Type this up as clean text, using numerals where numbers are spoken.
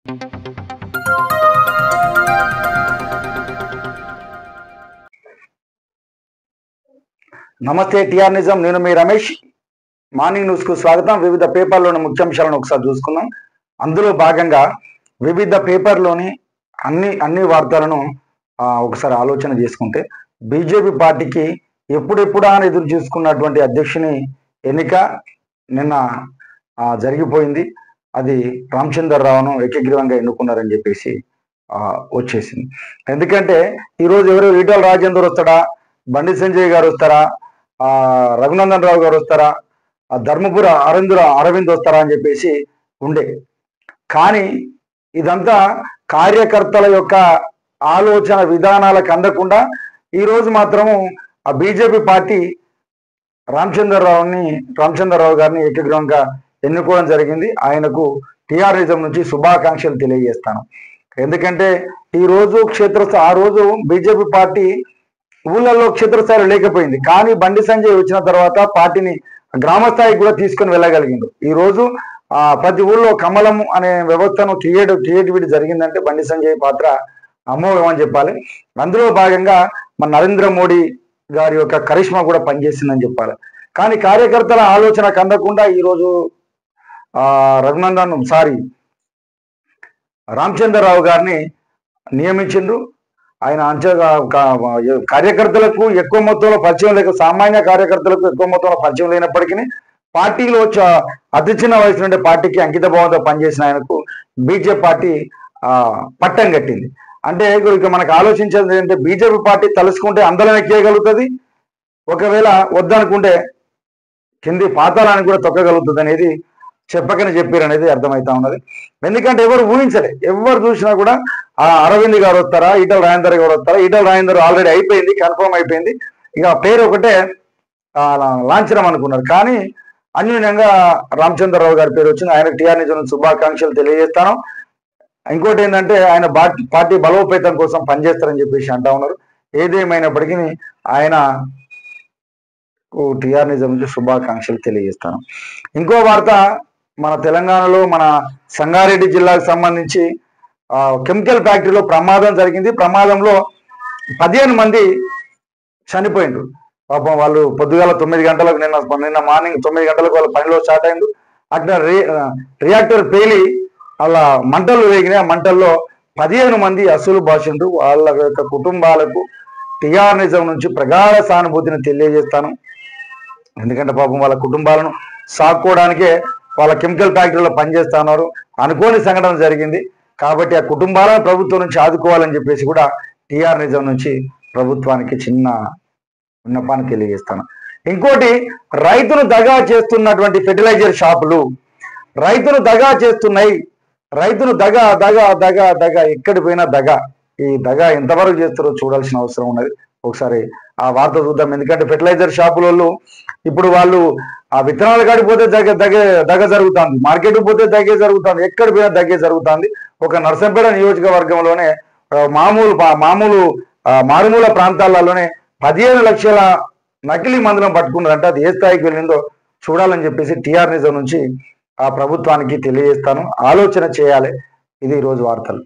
నమస్తే టిఆర్ నిజం, నేను మీ రమేష్. మార్నింగ్ న్యూస్ కు స్వాగతం. వివిధ పేపర్లోని ముఖ్యాంశాలను ఒకసారి చూసుకుందాం. అందులో భాగంగా వివిధ పేపర్లోని అన్ని వార్తలను ఒకసారి ఆలోచన చేసుకుంటే, బీజేపీ పార్టీకి ఎప్పుడెప్పుడా అని ఎదురు చూసుకున్నటువంటి అధ్యక్షుని ఎన్నిక నిన్న జరిగిపోయింది. అది రామచంద్రరావును ఏకగ్రీవంగా ఎన్నుకున్నారని చెప్పేసి వచ్చేసింది. ఎందుకంటే ఈరోజు ఎవరు ఈటల రాజేందర్ వస్తాడా, బండి సంజయ్ గారు వస్తారా, రఘునందన్ రావు గారు వస్తారా, ధర్మపుర అరవింద్ వస్తారా అని చెప్పేసి ఉండే. కానీ ఇదంతా కార్యకర్తల యొక్క ఆలోచన విధానాలకు అందకుండా ఈరోజు మాత్రము ఆ బీజేపీ పార్టీ రామచంద్రరావు గారిని ఏకగ్రీవంగా ఎన్నుకోవడం జరిగింది. ఆయనకు టీఆర్ఎస్ నుంచి శుభాకాంక్షలు తెలియజేస్తాను. ఎందుకంటే ఈరోజు ఆ రోజు బీజేపీ పార్టీ ఊళ్ళల్లో క్షేత్రస్థాయిలో లేకపోయింది. కానీ బండి సంజయ్ వచ్చిన తర్వాత పార్టీని గ్రామ స్థాయికి కూడా తీసుకొని వెళ్ళగలిగిండు. ఈరోజు ప్రతి ఊళ్ళో కమలం అనే వ్యవస్థను క్రియేటివిటీ జరిగిందంటే బండి సంజయ్ పాత్ర అమోఘం అని చెప్పాలి. అందులో భాగంగా మన నరేంద్ర మోడీ గారి యొక్క కరిష్మా కూడా పనిచేసిందని చెప్పాలి. కానీ కార్యకర్తల ఆలోచనకు అందకుండా ఈరోజు రామచంద్రరావు గారిని నియమించిండ్రు. ఆయన కార్యకర్తలకు ఎక్కువ మొత్తంలో పరిచయం లేక, సామాన్య కార్యకర్తలకు ఎక్కువ మొత్తంలో పరిచయం లేనప్పటికీ పార్టీలో అతి చిన్న వయసు నుండి పార్టీకి అంకిత భావంతో పనిచేసిన ఆయనకు బీజేపీ పార్టీ పట్టం కట్టింది. అంటే ఇక మనకు ఆలోచించేది ఏంటంటే, బీజేపీ పార్టీ తలుసుకుంటే అందరం ఎక్కేయగలుగుతుంది, ఒకవేళ వద్దనుకుంటే కింది పాతాళానికి కూడా తొక్కగలుగుతుంది అనేది చెప్పకనే చెప్పారు అనేది అర్థమవుతా ఉన్నది. ఎందుకంటే ఎవరు ఊహించలే. ఎవరు చూసినా కూడా అరవింద్ గారు వస్తారా, ఈటల రాజేందర్ గారు వస్తారా. ఈటల రాజేందర్ ఆల్రెడీ అయిపోయింది, కన్ఫర్మ్ అయిపోయింది. ఇక పేరు ఒకటే లాంఛనం అనుకున్నారు. కానీ అన్యూన్యంగా రామచంద్రరావు గారి పేరు వచ్చింది. ఆయనకు టీఆర్ నిజం శుభాకాంక్షలు తెలియజేస్తాను. ఇంకోటి ఏంటంటే, ఆయన పార్టీ బలోపేతం కోసం పనిచేస్తారని చెప్పేసి అంటా ఉన్నారు. ఏదేమైనప్పటికీ ఆయన టీఆర్ నిజం నుంచి శుభాకాంక్షలు తెలియజేస్తాను. ఇంకో వార్త, మన తెలంగాణలో మన సంగారెడ్డి జిల్లాకు సంబంధించి కెమికల్ ఫ్యాక్టరీలో ప్రమాదం జరిగింది. ప్రమాదంలో 15 మంది చనిపోయిండ్రు. పాపం వాళ్ళు పొద్దుగాల 9 గంటలకు నిన్న మార్నింగ్ 9 గంటలకు వాళ్ళ పనిలో స్టార్ట్ అయింది. అట్లా రియాక్టర్ పేలి అలా మంటలు వేగినాయి. ఆ మంటల్లో 15 మంది అసలు బాసిండ్రు. వాళ్ళ యొక్క కుటుంబాలకు టీఆర్ నిజం నుంచి ప్రగాఢ సానుభూతిని తెలియజేస్తాను. ఎందుకంటే పాపం వాళ్ళ కుటుంబాలను సాక్కోవడానికే వాళ్ళ కెమికల్ ఫ్యాక్టరీలో పనిచేస్తా ఉన్నారు. అనుకోని సంఘటన జరిగింది. కాబట్టి ఆ కుటుంబాలను ప్రభుత్వం నుంచి ఆదుకోవాలని చెప్పేసి కూడా టీఆర్ నిజం నుంచి ప్రభుత్వానికి చిన్న విన్నపాన్ని తెలియజేస్తాను. ఇంకోటి, రైతును దగా చేస్తున్నటువంటి ఫెర్టిలైజర్ షాపులు రైతును దగా చేస్తున్నాయి. రైతును దగా ఎక్కడి పోయినా దగా. ఈ దగా ఎంతవరకు చేస్తారో చూడాల్సిన అవసరం ఉన్నది. ఒకసారి ఆ వార్త చూద్దాం. ఎందుకంటే ఫెర్టిలైజర్ షాపులలో ఇప్పుడు వాళ్ళు ఆ విత్తనాలు కాడిపోతే దగ జరుగుతుంది, మార్కెట్కి పోతే దగ్గే జరుగుతుంది, ఎక్కడ పోయినా దగ్గే జరుగుతుంది. ఒక నర్సంపేట నియోజకవర్గంలోనే మారుమూల ప్రాంతాలలోనే 15 లక్షల నకిలీ మందులను పట్టుకున్నారంటే అది ఏ స్థాయికి వెళ్ళిందో చూడాలని చెప్పేసి టీఆర్ నిజం నుంచి ఆ ప్రభుత్వానికి తెలియజేస్తాను. ఆలోచన చేయాలి. ఇది ఈరోజు వార్తలు.